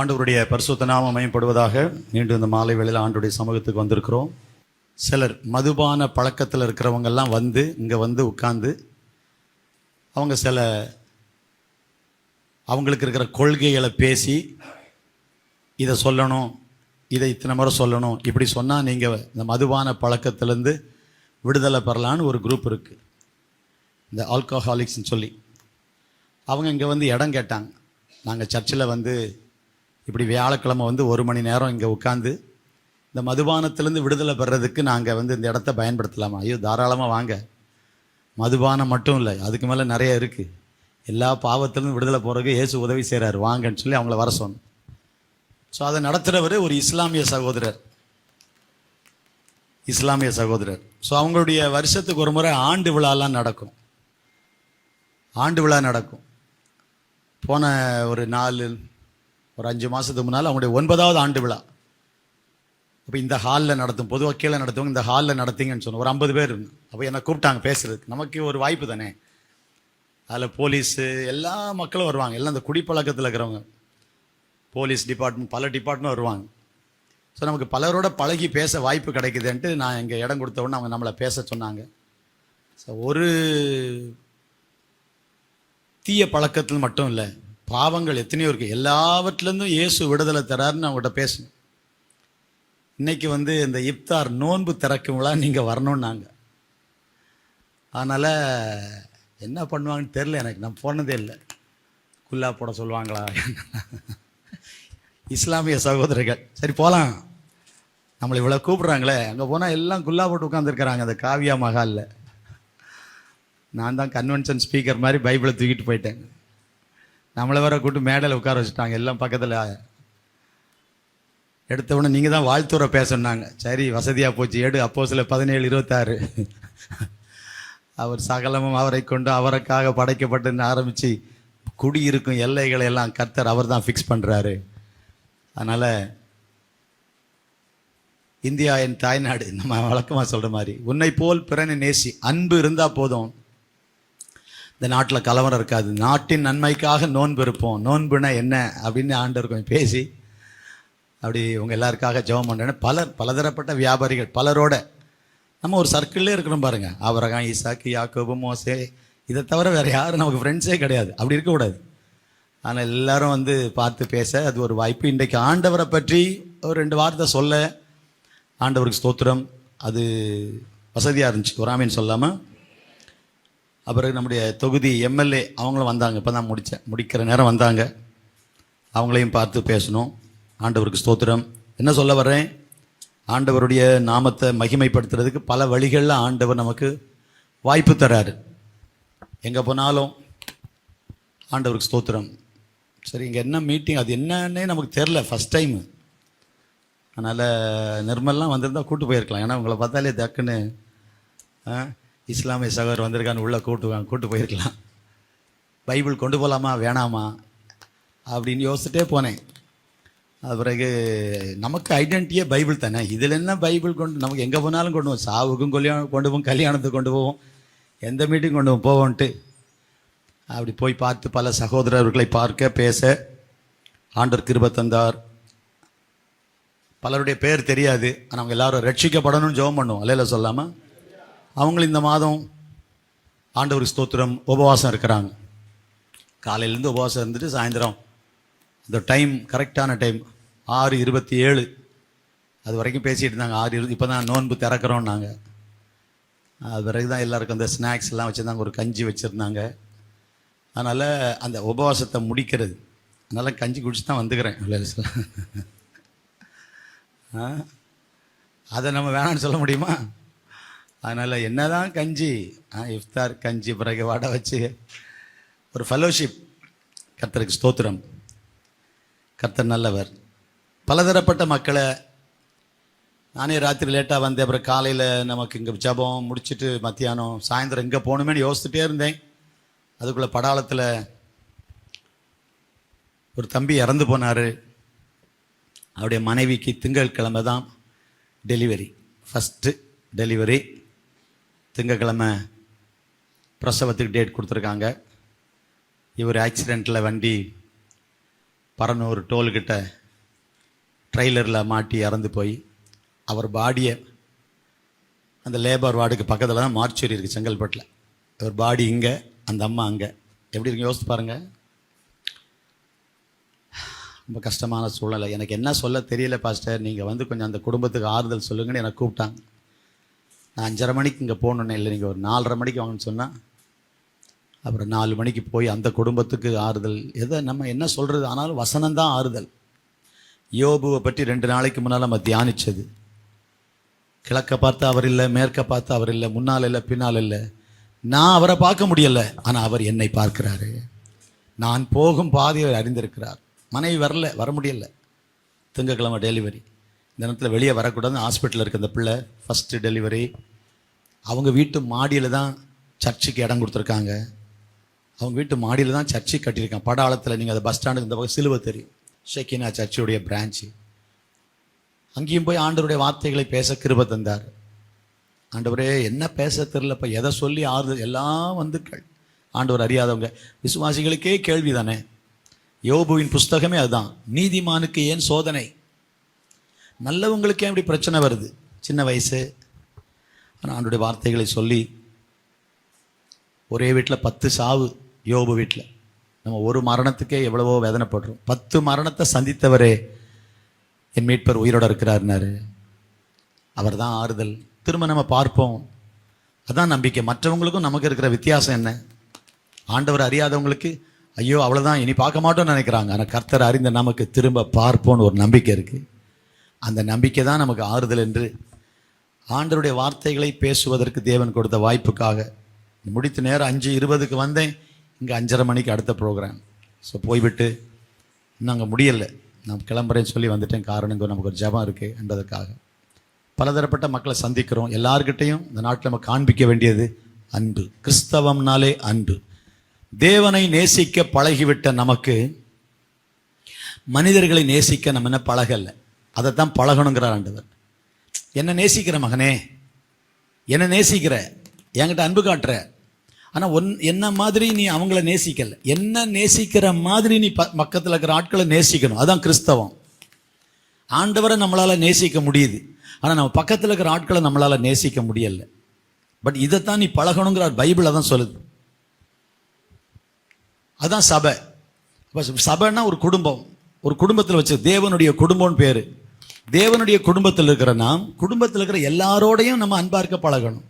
ஆண்டவருடைய பரிசுத்த நாமம் மகிமைப்படுவதாக. மீண்டும் இந்த மாலை வேளையில் ஆண்டவருடைய சமூகத்துக்கு வந்திருக்கிறோம். சிலர் மதுபான பழக்கத்தில் இருக்கிறவங்கெல்லாம் வந்து இங்கே வந்து உட்கார்ந்து அவங்க சில அவங்களுக்கு இருக்கிற கொள்கைகளை பேசி இதை சொல்லணும், இதை இத்தனை முறை சொல்லணும், இப்படி சொன்னால் நீங்கள் இந்த மதுபான பழக்கத்திலேருந்து விடுதலை பெறலான்னு ஒரு குரூப் இருக்குது, இந்த ஆல்கஹாலிக்ஸ்ன்னு சொல்லி. அவங்க இங்கே வந்து இடம் கேட்டாங்க. நாங்கள் சர்ச்சில் வந்து இப்படி வியாழக்கிழமை வந்து 1 மணி நேரம் இங்கே உட்காந்து இந்த மதுபானத்திலேருந்து விடுதலை பெறதுக்கு நாங்கள் வந்து இந்த இடத்த பயன்படுத்தலாமா? ஐயோ, தாராளமாக வாங்க. மதுபானம் மட்டும் இல்லை, அதுக்கு மேலே நிறைய இருக்குது. எல்லா பாவத்திலேருந்து விடுதலை போகிறதுக்கு இயேசு உதவி செய்கிறார், வாங்கன்னு சொல்லி அவங்கள வர சொன்னோம். ஸோ அதை நடத்துகிறவர் ஒரு இஸ்லாமிய சகோதரர். ஸோ அவங்களுடைய வருஷத்துக்கு ஒரு முறை ஆண்டு விழாலாம் நடக்கும். போன ஒரு 5 மாதத்துக்கு முன்னால் அவங்களுடைய 9வது ஆண்டு விழா. அப்போ இந்த ஹாலில் நடத்தும், பொதுவாக கீழே நடத்துவங்க, இந்த ஹாலில் நடத்திங்கன்னு சொன்னோம். ஒரு 50 பேர் இருந்து அப்போ என்னை கூப்பிட்டாங்க பேசுகிறதுக்கு. நமக்கு ஒரு வாய்ப்பு தானே. அதில் போலீஸு எல்லா மக்களும் வருவாங்க. எல்லாம் இந்த குடிப்பழக்கத்தில் இருக்கிறவங்க, போலீஸ் டிபார்ட்மெண்ட், பல டிபார்ட்மெண்ட் வருவாங்க. ஸோ நமக்கு பலரோட பழகி பேச வாய்ப்பு கிடைக்குதுன்ட்டு நான் இங்கே இடம் கொடுத்த உடனே அவங்க நம்மளை பேச சொன்னாங்க. ஸோ ஒரு தீய பழக்கத்தில் மட்டும் இல்லை, பாவங்கள் எத்தனையோ இருக்குது, எல்லாவற்றிலேருந்தும் இயேசு விடுதலை தராருன்னு அவங்ககிட்ட பேசணும். இன்றைக்கி வந்து இந்த இப்தார் நோன்பு திறக்கும் விழா நீங்கள் வரணுன்னாங்க. அதனால் என்ன பண்ணுவாங்கன்னு தெரில எனக்கு, நான் போனதே இல்லை. குல்லா போட சொல்லுவாங்களா இஸ்லாமிய சகோதரர்கள்? சரி போகலாம், நம்மளை இவ்வளோ கூப்பிட்றாங்களே. அங்கே போனால் எல்லாம் குல்லா போட்டு உட்காந்துருக்குறாங்க அந்த காவியா மஹாலில். நான் தான் கன்வென்ஷன் ஸ்பீக்கர் மாதிரி பைபிளை தூக்கிட்டு போயிட்டேன். நம்மளை வர கூட்டு மேடையில் உட்கார வச்சுட்டாங்க. எல்லாம் பக்கத்தில் எடுத்தவுடனே நீங்கள் தான் வாழ்த்துறை பேசணுன்னாங்க. சரி, வசதியாக போச்சு. அப்போஸ்தலர் 17:26 அவர் சகலமும் அவரை கொண்டு அவருக்காக படைக்கப்பட்டுன்னு ஆரம்பித்து குடியிருக்கும் எல்லைகளை எல்லாம் கர்த்தர் அவர் தான் ஃபிக்ஸ் பண்ணுறாரு. அதனால் இந்தியா என் தாய்நாடு, நம்ம வழக்கமாக சொல்கிற மாதிரி, உன்னை போல் பிறனை நேசி, அன்பு இருந்தால் போதும், இந்த நாட்டில் கலவரம் இருக்காது, நாட்டின் நன்மைக்காக நோன்பு இருப்போம். நோன்புனா என்ன அப்படின்னு ஆண்டவர் கொஞ்சம் பேசி அப்படி உங்கள் எல்லாருக்காக ஜெபம் பண்ணுறேன்னு பலதரப்பட்ட வியாபாரிகள் பலரோட நம்ம ஒரு சர்க்கிள்லே இருக்கிறோம் பாருங்கள். ஆபிரகாம், ஈசாக்கு, யாக்கோபு, மோசே, இதை தவிர வேறு யாரும் நமக்கு ஃப்ரெண்ட்ஸே கிடையாது. அப்படி இருக்கக்கூடாது. ஆனால் எல்லாரும் வந்து பார்த்து பேச அது ஒரு வாய்ப்பு. இன்றைக்கு ஆண்டவரை பற்றி ஒரு 2 வார்த்தை சொல்ல ஆண்டவருக்கு ஸ்தோத்திரம். அது வசதியாக இருந்துச்சு, ஒரு ஆமீன் சொல்லாமல். அப்புறம் நம்முடைய தொகுதி எம்எல்ஏ அவங்களும் வந்தாங்க. இப்போ தான் முடிக்கிற நேரம் வந்தாங்க. அவங்களையும் பார்த்து பேசணும். ஆண்டவருக்கு ஸ்தோத்திரம். என்ன சொல்ல வர்றேன், ஆண்டவருடைய நாமத்தை மகிமைப்படுத்துறதுக்கு பல வழிகளில் ஆண்டவர் நமக்கு வாய்ப்பு தராரு. எங்கே போனாலும் ஆண்டவருக்கு ஸ்தோத்திரம். சரி, இங்கே என்ன மீட்டிங், அது என்னன்னே நமக்கு தெரில, ஃபஸ்ட் டைமு. அதனால் நிர்மல்லாம் வந்திருந்தால் கூப்பிட்டு போயிருக்கலாம். ஏன்னா உங்களை பார்த்தாலே தக்குன்னு இஸ்லாமிய சகோதரர் வந்திருக்கான்னு உள்ளே கூப்பிட்டு போயிருக்கலாம். பைபிள் கொண்டு போகலாமா வேணாமா அப்படின்னு யோசிச்சுட்டே போனேன். அது பிறகு நமக்கு ஐடென்டிட்டியே பைபிள் தானே, இதில் என்ன பைபிள் கொண்டு நமக்கு எங்கே போனாலும் கொண்டு போவோம். சாவுக்கும் கொண்டு போவோம், கல்யாணத்துக்கு கொண்டு போவோம், எந்த மீட்டிங் கொண்டு போவோன்ட்டு அப்படி போய் பார்த்து பல சகோதரர்களை பார்க்க பேச ஆண்டவர் கிருபை தந்தார். பலருடைய பேர் தெரியாது, ஆனால் அவங்க எல்லாரும் ரட்சிக்கப்படணும்னு ஜெபம் பண்ணுவோம். அல்லையில சொல்லாமல் அவங்களும் இந்த மாதம் ஆண்டவருக்கு ஸ்தோத்திரம் உபவாசம் இருக்கிறாங்க. காலையிலேருந்து உபவாசம் இருந்துட்டு சாயந்தரம் இந்த டைம் கரெக்டான டைம் 6:27 அது வரைக்கும் பேசிகிட்டு இருந்தாங்க. 6:20 இப்போ தான் நோன்பு திறக்கிறோம் நாங்கள். அது பிறகு தான் எல்லாருக்கும் அந்த ஸ்நாக்ஸ்லாம் வச்சுருந்தாங்க, ஒரு கஞ்சி வச்சுருந்தாங்க. அதனால் அந்த உபவாசத்தை முடிக்கிறது, அதனால் கஞ்சி குடிச்சு தான் வந்துக்கிறேன். அதை நம்ம வேணான்னு சொல்ல முடியுமா? அதனால் என்ன தான் கஞ்சி, இஃப்தார் கஞ்சி, பிறகு வடை வச்சு ஒரு ஃபெலோஷிப். கர்த்தருக்கு ஸ்தோத்திரம். கர்த்தர் நல்லவர். பலதரப்பட்ட மக்களை, நானே ராத்திரி லேட்டாக வந்தேன். அப்புறம் காலையில் நமக்கு இங்கே ஜபம் முடிச்சுட்டு மத்தியானம் சாயந்தரம் இங்கே போகணுமேனு யோசிச்சுட்டே இருந்தேன். அதுக்குள்ளே படாளத்தில் ஒரு தம்பி இறந்து போனார். அவருடைய மனைவிக்கு திங்கட்கிழமை தான் டெலிவரி, ஃபஸ்ட்டு டெலிவரி. திங்கக்கிழமை பிரசவத்துக்கு டேட் கொடுத்துருக்காங்க. இவர் ஆக்சிடெண்ட்டில் வண்டி பரனூர் டோல்கிட்ட ட்ரெய்லரில் மாட்டி இறந்து போய் அவர் பாடியை அந்த லேபர் வார்டுக்கு பக்கத்தில் தான் மார்ச்சூரி இருக்குது செங்கல்பட்டில். அவர் பாடி இங்கே, அந்த அம்மா அங்கே. எப்படி இருக்கு யோசித்து பாருங்கள். ரொம்ப கஷ்டமான சூழ்நிலை. எனக்கு என்ன சொல்ல தெரியல பாஸ்டர், நீங்கள் வந்து கொஞ்சம் அந்த குடும்பத்துக்கு ஆறுதல் சொல்லுங்கன்னு எனக்கு கூப்பிட்டாங்க. நான் 5:30 மணிக்கு இங்கே போகணுன்னு இல்லை, நீங்கள் ஒரு 4:30 மணிக்கு வாங்கன்னு சொன்னால் அப்புறம் 4 மணிக்கு போய் அந்த குடும்பத்துக்கு ஆறுதல். எதை நம்ம என்ன சொல்கிறது, ஆனாலும் வசனம்தான் ஆறுதல். யோபுவை பற்றி 2 நாளைக்கு முன்னால் நம்ம தியானித்தது. கிழக்க பார்த்து அவர் இல்லை, மேற்க பார்த்து அவர் இல்லை, முன்னால் இல்லை, பின்னால் இல்லை. நான் அவரை பார்க்க முடியலை, ஆனால் அவர் என்னை பார்க்கிறாரு. நான் போகும் பாதையை அறிந்திருக்கிறார். மனைவி வர முடியலை. திங்கக்கிழமை டெலிவரி. இந்த நேரத்தில் வெளியே வரக்கூடாதுன்னு ஹாஸ்பிட்டலில் இருக்க அந்த பிள்ளை ஃபஸ்ட்டு டெலிவரி. அவங்க வீட்டு மாடியில் தான் சர்ச்சுக்கு இடம் கொடுத்துருக்காங்க. அவங்க வீட்டு மாடியில் தான் சர்ச்சு கட்டியிருக்காங்க. படாளத்தில் நீங்கள் அந்த பஸ் ஸ்டாண்டுக்கு இந்த பக்கம் சிலுவை தெரியும், ஷெக்கினா சர்ச்சுடைய பிரான்ச்சு. அங்கேயும் போய் ஆண்டவருடைய வார்த்தைகளை பேச கிருபை தந்தார். ஆண்டவரே என்ன பேச தெரிலப்ப, எதை சொல்லி ஆறுதல். எல்லாம் வந்துக்கள் ஆண்டவர் அறியாதவங்க, விசுவாசிகளுக்கே கேள்வி தானே. யோபுவின் புஸ்தகமே அதுதான். நீதிமானுக்கு ஏன் சோதனை, நல்லவங்களுக்கே அப்படி பிரச்சனை வருது. சின்ன வயசு, ஆனால் ஆண்டவருடைய வார்த்தைகளை சொல்லி ஒரே வீட்டில் 10 சாவு. யோபு வீட்டில் நம்ம ஒரு மரணத்துக்கே எவ்வளவோ வேதனைப்படுறோம். 10 மரணத்தை சந்தித்தவரே என் மீட்பர் உயிரோடு இருக்கிறாருனாரு. அவர் தான் ஆறுதல். திரும்ப நம்ம பார்ப்போம், அதான் நம்பிக்கை. மற்றவங்களுக்கும் நமக்கு இருக்கிற வித்தியாசம் என்ன? ஆண்டவர் அறியாதவங்களுக்கு ஐயோ அவ்வளோதான் இனி பார்க்க மாட்டோம்னு நினைக்கிறாங்க. ஆனால் கர்த்தர் அறிந்த நமக்கு திரும்ப பார்ப்போன்னு ஒரு நம்பிக்கை இருக்குது. அந்த நம்பிக்கை தான் நமக்கு ஆறுதல் என்று ஆண்டவருடைய வார்த்தைகளை பேசுவதற்கு தேவன் கொடுத்த வாய்ப்புக்காக முடித்து நேரம் 5:20க்கு வந்தேன். இங்கே 5:30 மணிக்கு அடுத்த ப்ரோக்ராம். ஸோ போய்விட்டு இன்னும் அங்கே முடியலை, நான் கிளம்புறேன்னு சொல்லி வந்துட்டேன். காரணம் இங்கே நமக்கு ஒரு ஜபம் இருக்குது என்பதற்காக. பலதரப்பட்ட மக்களை சந்திக்கிறோம். எல்லார்கிட்டையும் இந்த நாட்டில் நம்ம காண்பிக்க வேண்டியது அன்பு. கிறிஸ்தவம்னாலே அன்பு. தேவனை நேசிக்க பழகிவிட்ட நமக்கு மனிதர்களை நேசிக்க நம்ம என்ன பழகலை, அதைத்தான் பழகணுங்கிறார் ஆண்டவர். என்ன நேசிக்கிற மகனே, என்ன நேசிக்கிற, என்கிட்ட அன்பு காட்டுற, ஆனால் என்ன மாதிரி நீ அவங்கள நேசிக்கலை. என்ன நேசிக்கிற மாதிரி நீ பக்கத்தில் இருக்கிற ஆட்களை நேசிக்கணும். அதுதான் கிறிஸ்தவம். ஆண்டவரை நம்மளால் நேசிக்க முடியுது, ஆனால் நம்ம பக்கத்தில் இருக்கிற ஆட்களை நம்மளால் நேசிக்க முடியலை. பட் இதைத்தான் நீ பழகணுங்கிறார். பைபிள் அதான் சொல்லுது. அதுதான் சபை. சபைன்னா ஒரு குடும்பம். ஒரு குடும்பத்தில் வச்சு தேவனுடைய குடும்பம்னு பேர். தேவனுடைய குடும்பத்தில் இருக்கிற நாம், குடும்பத்தில் இருக்கிற எல்லாரோடையும் நம்ம அன்பா இருக்க பழகணும்,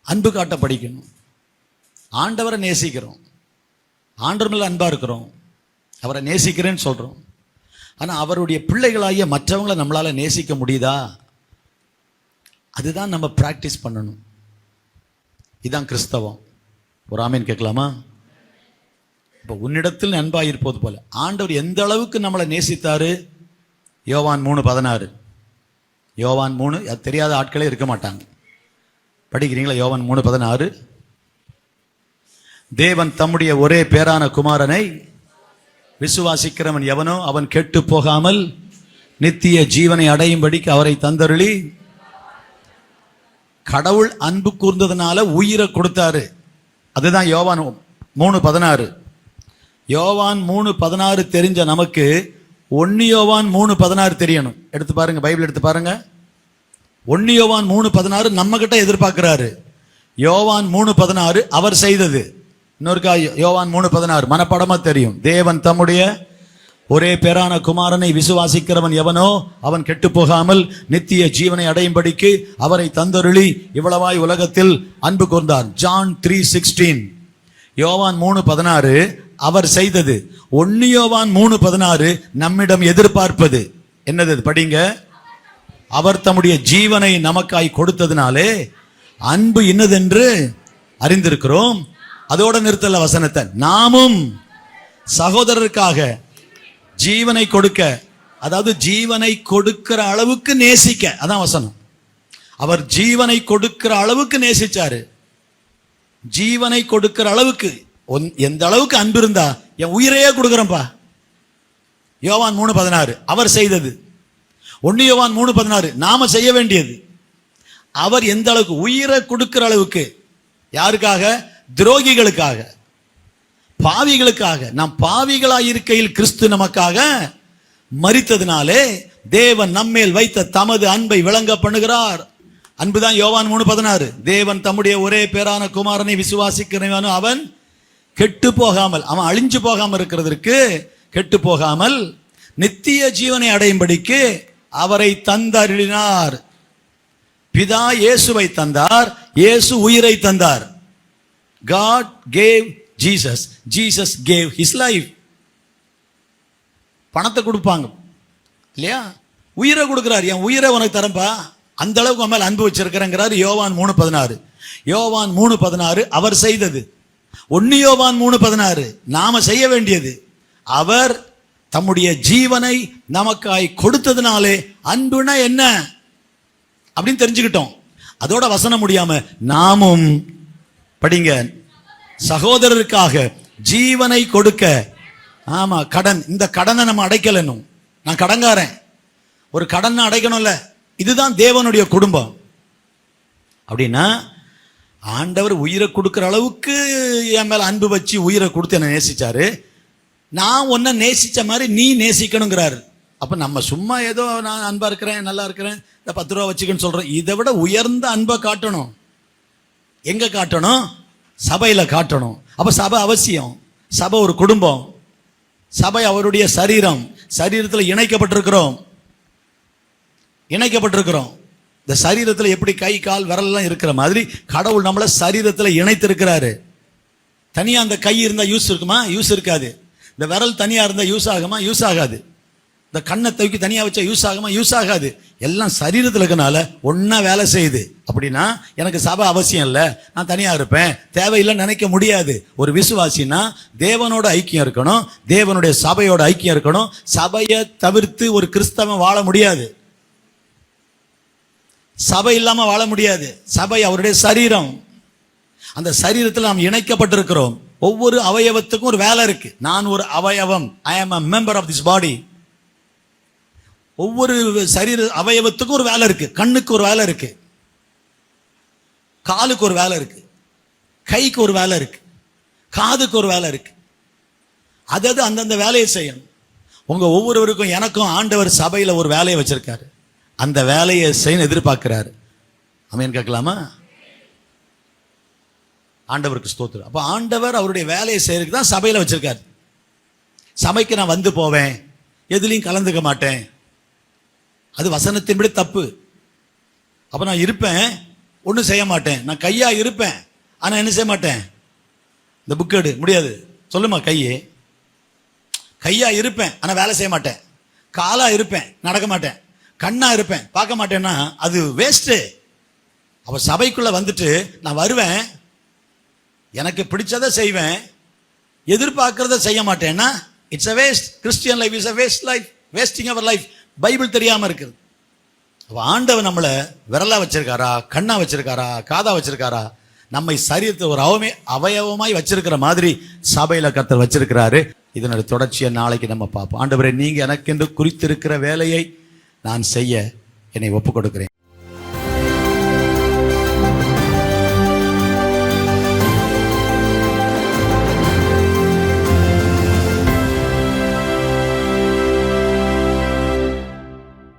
அன்பு காட்ட படிக்கணும். ஆண்டவரை நேசிக்கிறோம், ஆண்டவர் மேல அன்பா இருக்கிறோம், அவரை நேசிக்கிறேன்னு சொல்றோம். ஆனால் அவருடைய பிள்ளைகளாகிய மற்றவங்களை நம்மளால நேசிக்க முடியுதா? அதுதான் நம்ம பிராக்டிஸ் பண்ணணும். இதுதான் கிறிஸ்தவம். ஒரு ஆமீன் கேட்கலாமா? இப்போ உன்னிடத்தில் அன்பாக இருப்பது போல ஆண்டவர் எந்த அளவுக்கு நம்மளை நேசித்தாரு. யோவான் 3:16. யோவான் 3 அது தெரியாத ஆட்களே இருக்க மாட்டாங்க. படிக்கிறீங்களா? யோவான் 3:16. தேவன் தம்முடைய ஒரே பேரான குமாரனை விசுவாசிக்கிறவன் எவனோ அவன் கெட்டு போகாமல் நித்திய ஜீவனை அடையும்படிக்கு அவரை தந்தருளி. கடவுள் அன்பு கூர்ந்ததுனால உயிரை கொடுத்தாரு. அதுதான் யோவான் 3:16. யோவான் 3:16 தெரிஞ்ச நமக்கு 1 யோவான் 3:16 தெரியணும். எடுத்து பாருங்க, பைபிள் எடுத்து பாருங்க. 1 யோவான் 3:16 நம்ம கிட்ட எதிர்பார்க்கிறாரு. யோவான் 3:16 அவர் செய்தது. இன்னொருக்கா யோவான் 3:16 மனப்படமா தெரியும். தேவன் தம்முடைய ஒரே பேரான குமாரனை விசுவாசிக்கிறவன் எவனோ அவன் கெட்டு போகாமல் நித்திய ஜீவனை அடையும்படிக்கு அவரை தந்தருளி இவ்வளவாய் உலகத்தில் அன்பு கூர்ந்தார். ஜான் 3:16. யோவான் 3:16 அவர் செய்தது. 1 யோவான் 3:16 நம்மிடம் எதிர்பார்ப்பது என்னது? படிங்க. அவர் தம்முடைய ஜீவனை நமக்காய் கொடுத்ததினாலே அன்பு இன்னதென்று அறிந்திருக்கிறோம். அதோட நிறுத்தல வசனத்தை. நாமும் சகோதரருக்காக ஜீவனை கொடுக்க, அதாவது ஜீவனை கொடுக்கிற அளவுக்கு நேசிக்க. அதான் வசனம். அவர் ஜீவனை கொடுக்கிற அளவுக்கு நேசிச்சாரு. ஜீவனை கொடுக்கிற அளவுக்கு. எந்த அளவுக்கு அன்பு இருந்தா என் உயிரையே கொடுக்குறேன்பா. யோவான் 3:16 அவர் செய்தது. 1 யோவான் 3:16 நாம செய்ய வேண்டியது. அவர் எந்த அளவுக்கு உயிரை கொடுக்கிற அளவுக்கு. யாருக்காக? துரோகிகளுக்காக, பாவிகளுக்காக, நாம் பாவிகளாய் இருக்கையில் கிறிஸ்து நமக்காக மரித்ததினாலே தேவன் நம்மேல் வைத்த தமது அன்பை விளங்க பண்ணுகிறார். அன்புதான் யோவான் 3:16. தேவன் தம்முடைய ஒரே பேரான குமாரனை விசுவாசிக்கிறவன் அவன் கெட்டு போகாமல், அவன் அழிஞ்சு போகாமல் இருக்கிறதற்கு, கெட்டு போகாமல் நித்திய ஜீவனை அடையும்படிக்கு அவரை தந்தருளினார். பிதா இயேசுவை தந்தார், இயேசு உயிரை தந்தார். God gave Jesus, Jesus gave his life. பணத்தை கொடுப்பாங்க இல்லையா, உயிரை கொடுக்கிறார். என் உயிரை உனக்கு தரப்பா, அந்த அளவுக்கு மேல அன்பு வச்சிருக்கிறேங்கிறார். யோவான் 3:16. யோவான் 3:16 அவர் செய்தது. 1 யோவான் 3:16 நாம செய்ய வேண்டியது. அவர் தம்முடைய ஜீவனை நமக்காய் கொடுத்ததுனாலே அன்புனா என்ன அப்படின்னு தெரிஞ்சுக்கிட்டோம். அதோட வசனம் முடியாம நாமும் படிங்க, சகோதரருக்காக ஜீவனை கொடுக்க. ஆமா, கடன், இந்த கடனை நம்ம அடைக்கலனும். நான் கடன்காரன், ஒரு கடன் அடைக்கணும்ல. இதுதான் தேவனுடைய குடும்பம். அப்படின்னா ஆண்டவர் உயிரை கொடுக்கிற அளவுக்கு என் மேல அன்பு வச்சு உயிரை கொடுத்து என்ன நேசிச்சாரு. நான் உன்னை நேசிச்ச மாதிரி நீ நேசிக்கணுங்கிறாரு. அப்ப நம்ம சும்மா ஏதோ நான் அன்பா இருக்கிறேன், நல்லா இருக்கிறேன், இந்த 10 ரூபா வச்சுக்கன்னு சொல்றோம். இதை விட உயர்ந்த அன்பை காட்டணும். எங்க காட்டணும்? சபையில காட்டணும். அப்ப சபை அவசியம். சபை ஒரு குடும்பம். சபை அவருடைய சரீரம். சரீரத்தில் இணைக்கப்பட்டிருக்கிறோம். இந்த சரீரத்தில் எப்படி கை கால் விரல்லாம் இருக்கிற மாதிரி கடவுள் நம்மளை சரீரத்தில் இணைத்திருக்கிறாரு. தனியா அந்த கை இருந்தா யூஸ் இருக்குமா? யூஸ் இருக்காது. இந்த விரல் தனியா இருந்தா யூஸ் ஆகுமா? யூஸ் ஆகாது. இந்த கண்ணை தூக்கி தனியா வச்சா யூஸ் ஆகுமா? யூஸ் ஆகாது. எல்லாம் சரீரத்தில் இருக்கனால ஒன்னா வேலை செய்யுது. அப்படின்னா எனக்கு சபை அவசியம் இல்லை, நான் தனியா இருப்பேன், தேவையில்லைன்னு நினைக்க முடியாது. ஒரு விசுவாசினா தேவனோட ஐக்கியம் இருக்கணும், தேவனுடைய சபையோட ஐக்கியம் இருக்கணும். சபையை தவிர்த்து ஒரு கிறிஸ்தவன் வாழ முடியாது. சபை இல்லாம வாழ முடியாது. சபை அவருடைய சரீரம். அந்த சரீரத்தில் நாம் இணைக்கப்பட்டிருக்கிறோம். ஒவ்வொரு அவயவத்துக்கும் ஒரு வேலை இருக்கு. நான் ஒரு அவயவம், ஐ ஆம் a member of this body. ஒவ்வொரு சரீர அவயவத்துக்கும் ஒரு வேலை இருக்கு. கண்ணுக்கு ஒரு வேலை இருக்கு, காலுக்கு ஒரு வேலை இருக்கு, கைக்கு ஒரு வேலை இருக்கு, காதுக்கு ஒரு வேலை இருக்கு. அதாவது அந்தந்த வேலையை செய்யணும். உங்க ஒவ்வொருவருக்கும் எனக்கும் ஆண்டவர் சபையில ஒரு வேலையை வச்சிருக்காரு. அந்த வேலையை செய்ய எதிர்பார்க்கிறாரு. ஆமென் கேட்கலாமா? ஆண்டவருக்கு ஸ்தோத்திரம். அப்ப ஆண்டவர் அவருடைய வேலையை செய்யறதுக்கு தான் சபையில வச்சிருக்காரு. சபைக்கு நான் வந்து போவேன், எதுலையும் கலந்துக்க மாட்டேன், அது வசனத்தின்படி தப்பு. அப்ப நான் இருப்பேன், ஒன்றும் செய்ய மாட்டேன். நான் கையா இருப்பேன், ஆனா என்ன செய்ய மாட்டேன்? இந்த புக் எடு, முடியாது. சொல்லுமா, கையா இருப்பேன், ஆனா வேலை செய்ய மாட்டேன். காலா இருப்பேன், நடக்க மாட்டேன். கண்ணா இருப்பேன், பார்க்க மாட்டேன்னா அது வேஸ்ட். அப்ப சபைக்குள்ள வந்துட்டு நான் வருவேன், எனக்கு பிடிச்சதை செய்வேன், எதிர்பார்க்கறத செய்ய மாட்டேன்னா it's a waste. Christian life is a waste life, wasting our life. Bible தெரியாம இருக்குது. அப்ப ஆண்டவர் நம்மளை விரலா வச்சிருக்காரா, கண்ணா வச்சிருக்காரா, காதா வச்சிருக்காரா? நம்மை சரீரத்தை ஒரு அவயவமாய் வச்சிருக்கிற மாதிரி சபையில கர்த்தர் வச்சிருக்கிறாரு. இதனுடைய தொடர்ச்சியை நாளைக்கு நம்ம பார்ப்போம். ஆண்டவரே, நீங்க எனக்கென்று குறித்திருக்கிற வேலையை நான் செய்ய என்னை ஒப்புக் கொடுக்கிறேன்.